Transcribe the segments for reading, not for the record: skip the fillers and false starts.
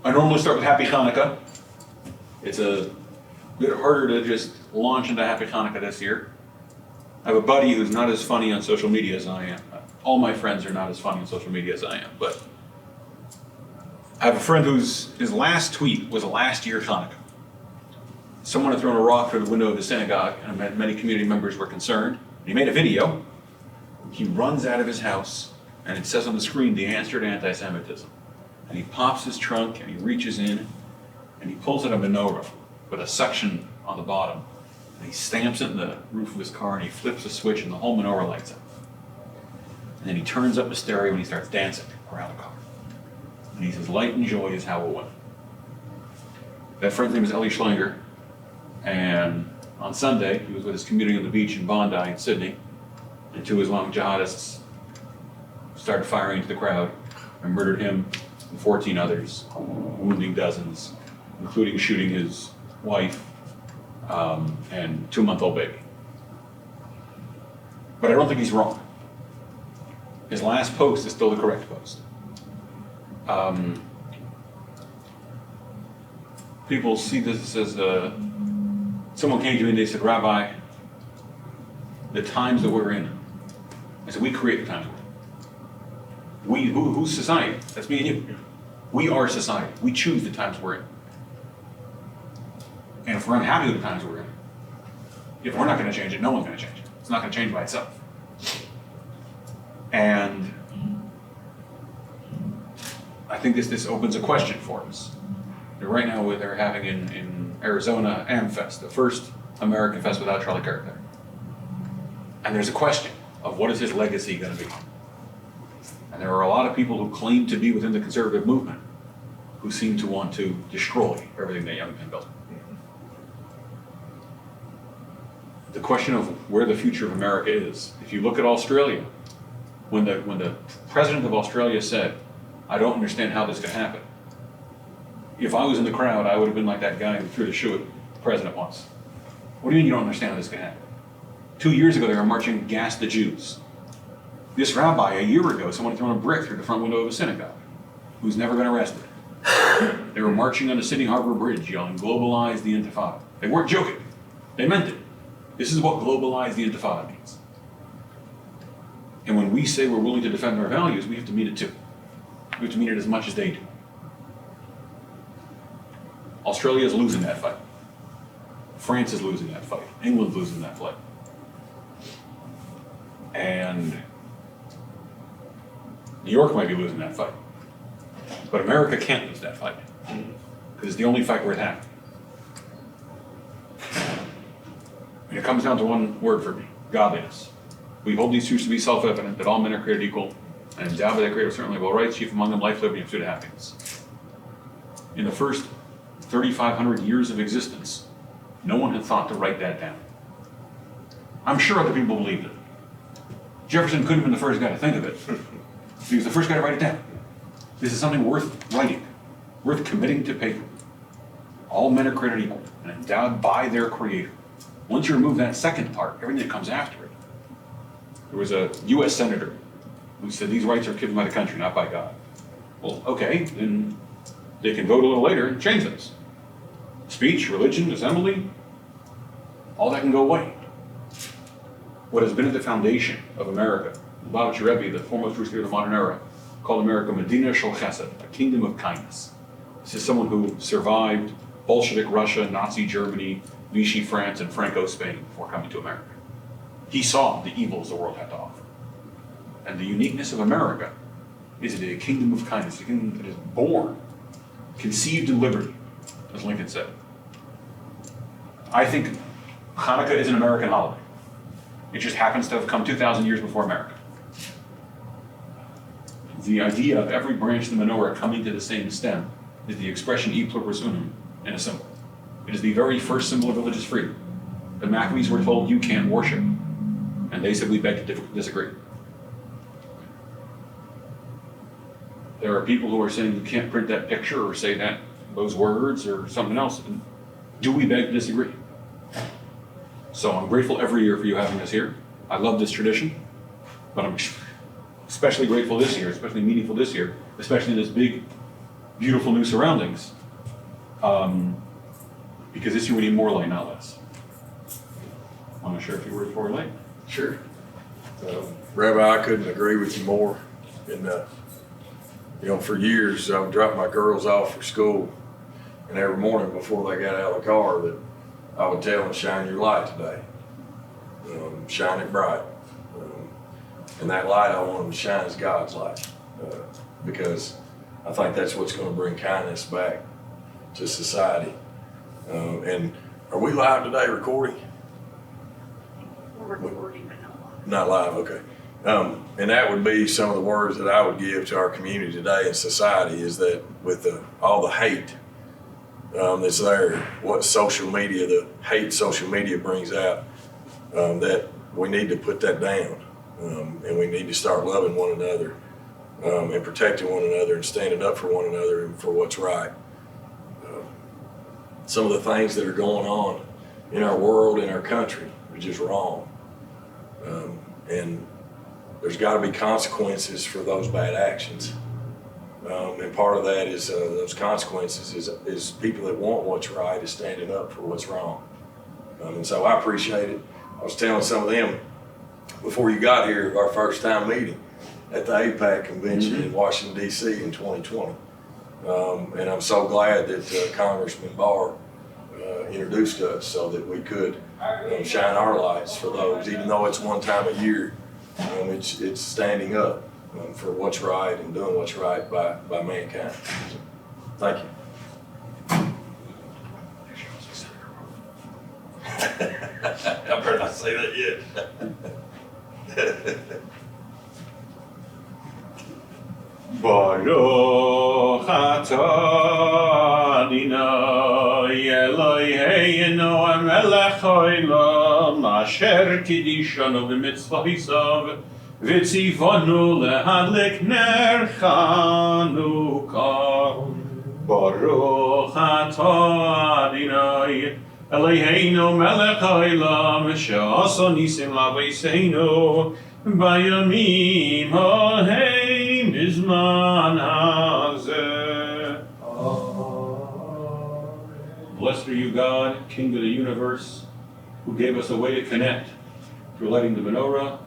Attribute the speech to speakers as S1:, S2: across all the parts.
S1: I normally start with Happy Hanukkah. It's a bit harder to just launch into Happy Hanukkah this year. I have a buddy who's not as funny on social media as I am. All my friends are not as funny on social media as I am, but I have a friend his last tweet was a last year Hanukkah. Someone had thrown a rock through the window of the synagogue, and many community members were concerned. He made a video. He runs out of his house, and it says on the screen, the answer to anti-Semitism. And he pops his trunk, and he reaches in, and he pulls out a menorah with a suction on the bottom. And he stamps it in the roof of his car, and he flips a switch, and the whole menorah lights up. And then he turns up the stereo, and he starts dancing around the car. And he says, light and joy is how we'll win. That friend's name is Eli Schlinger. And on Sunday, he was with his community on the beach in Bondi in Sydney, and two Islamic jihadists started firing into the crowd and murdered him and 14 others, wounding dozens, including shooting his wife and 2-month-old baby. But I don't think he's wrong. His last post is still the correct post. People see this as someone came to me and they said, Rabbi, the times that we're in. I said, we create the times we're in. Who's society? That's me and you. We are society. We choose the times we're in. And if we're unhappy with the times we're in, if we're not going to change it, no one's going to change it. It's not going to change by itself. And I think this opens a question for us. Right now, they're having in Arizona AmFest, the first American fest without Charlie Kirk there. And there's a question of what is his legacy going to be? And there are a lot of people who claim to be within the conservative movement who seem to want to destroy everything that young men built. The question of where the future of America is, if you look at Australia, when the president of Australia said, I don't understand how this could happen. If I was in the crowd, I would have been like that guy who threw the shoe at the president once. What do you mean you don't understand how this can happen? 2 years ago, they were marching, gas the Jews. This rabbi, a year ago, someone had thrown a brick through the front window of a synagogue, who's never been arrested. They were marching on the Sydney Harbor Bridge, yelling, globalize the Intifada. They weren't joking. They meant it. This is what globalize the Intifada means. And when we say we're willing to defend our values, we have to mean it too. We have to mean it as much as they do. Australia is losing that fight. France is losing that fight. England's losing that fight. And New York might be losing that fight. But America can't lose that fight. Because it's the only fight worth having. And it comes down to one word for me, godliness. We hold these truths to be self-evident, that all men are created equal, and endowed by that creator certainly of all rights, chief among them life, liberty, and pursuit of happiness. In the first 3,500 years of existence, no one had thought to write that down. I'm sure other people believed it. Jefferson couldn't have been the first guy to think of it. He was the first guy to write it down. This is something worth writing, worth committing to paper. All men are created equal and endowed by their creator. Once you remove that second part, everything that comes after it. There was a U.S. senator who said these rights are given by the country, not by God. Well, okay, then they can vote a little later and change those. Speech, religion, assembly, all that can go away. What has been at the foundation of America, Rabbi, the foremost Jewish leader of the modern era, called America Medina Shel Chesed, a kingdom of kindness. This is someone who survived Bolshevik Russia, Nazi Germany, Vichy France, and Franco Spain before coming to America. He saw the evils the world had to offer. And the uniqueness of America is a kingdom of kindness, a kingdom that is born, conceived in liberty, as Lincoln said. I think Hanukkah is an American holiday. It just happens to have come 2,000 years before America. The idea of every branch of the menorah coming to the same stem is the expression e pluribus unum in a symbol. It is the very first symbol of religious freedom. The Maccabees were told, you can't worship. And they said, we beg to disagree. There are people who are saying you can't print that picture or say those words or something else. And do we beg to disagree? So I'm grateful every year for you having us here. I love this tradition, but I'm especially grateful this year, especially meaningful this year, especially in this big beautiful new surroundings. Because this year we need more light, not less. Want to share a few words before we light?
S2: Sure. Rabbi, I couldn't agree with you more. And, for years, I would drop my girls off for school, and every morning before they got out of the car, that I would tell them, shine your light today. Shine it bright. And that light I want them to shine is God's light. Because I think that's what's going to bring kindness back to society. And are we live today recording?
S3: We're recording, but not live.
S2: Not live, okay. And that would be some of the words that I would give to our community today in society, is that with all the hate that's there, what social media, the hate social media brings out, that we need to put that down. And we need to start loving one another and protecting one another and standing up for one another and for what's right. Some of the things that are going on in our world, in our country, are just wrong. And there's got to be consequences for those bad actions. And part of that is those consequences is people that want what's right is standing up for what's wrong. And so I appreciate it. I was telling some of them before you got here, our first time meeting at the APAC convention in Washington, D.C. in 2020. And I'm so glad that Congressman Barr introduced us so that we could shine our lights for those, even though it's one time a year. It's standing up for what's right and doing what's right by mankind. Thank you. I better not say that yet.
S1: Baruch atah Adonai Eloheinu melech haolam asher kiddushanu b'mitzvotav v'tzivanu lehadlik ner Chanukah. Baruch atah Adonai Eloheinu melech haolam she'asa nisim l'avoseinu bayamim ha'hem bizman hazeh. Blessed are you, God, King of the universe, who gave us a way to connect through lighting the menorah.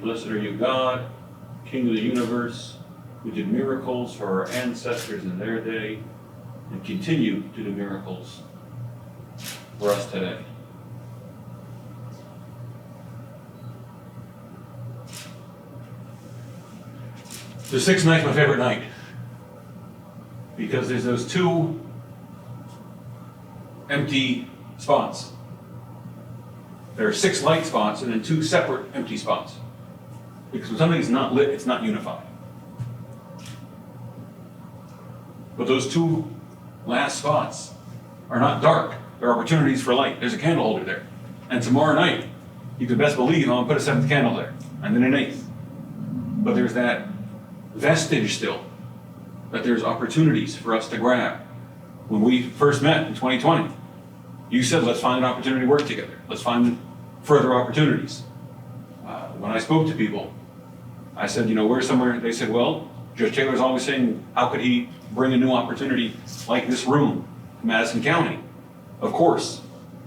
S1: Blessed are you, God, King of the universe, who did miracles for our ancestors in their day and continue to do miracles for us today. The sixth night's my favorite night because there's those two empty spots. There are 6 light spots and then 2 separate empty spots. Because when something's not lit, it's not unified. But those 2 last spots are not dark. They're opportunities for light. There's a candle holder there. And tomorrow night, you can best believe I'm going to put a 7th candle there, and then an 8th. But there's that vestige still, that there's opportunities for us to grab. When we first met in 2020, you said, let's find an opportunity to work together. Let's find further opportunities. When I spoke to people, I said, where's somewhere? They said, well, Judge Taylor's always saying, how could he bring a new opportunity like this room to Madison County? Of course.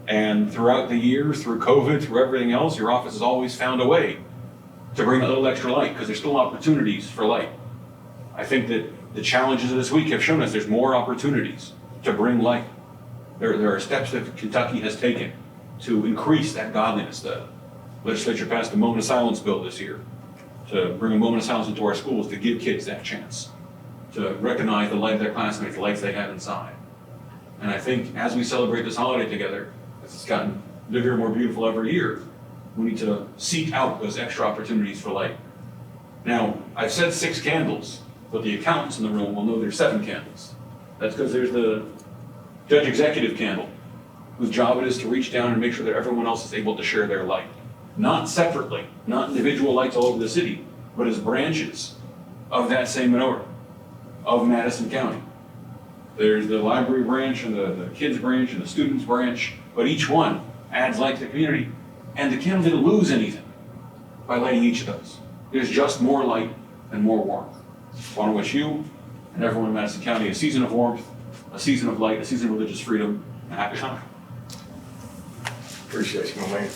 S1: And throughout the years, through COVID, through everything else, your office has always found a way to bring a little extra light, because there's still opportunities for light. I think that the challenges of this week have shown us there's more opportunities to bring light. There are steps that Kentucky has taken to increase that godliness. The legislature passed a moment of silence bill this year to bring a moment of silence into our schools to give kids that chance to recognize the light of their classmates, the lights they have inside. And I think as we celebrate this holiday together, as it's gotten bigger and more beautiful every year, we need to seek out those extra opportunities for light. Now, I've said 6 candles, but the accountants in the room will know there's 7 candles. That's because there's the judge executive candle, whose job it is to reach down and make sure that everyone else is able to share their light. Not separately, not individual lights all over the city, but as branches of that same menorah, of Madison County. There's the library branch and the kids branch and the students branch, but each one adds light to the community. And the candle didn't lose anything by lighting each of those. There's just more light and more warmth. I want to wish you and everyone in Madison County a season of warmth, a season of light, a season of religious freedom, and a happy Hanukkah.
S2: Appreciate you, my man.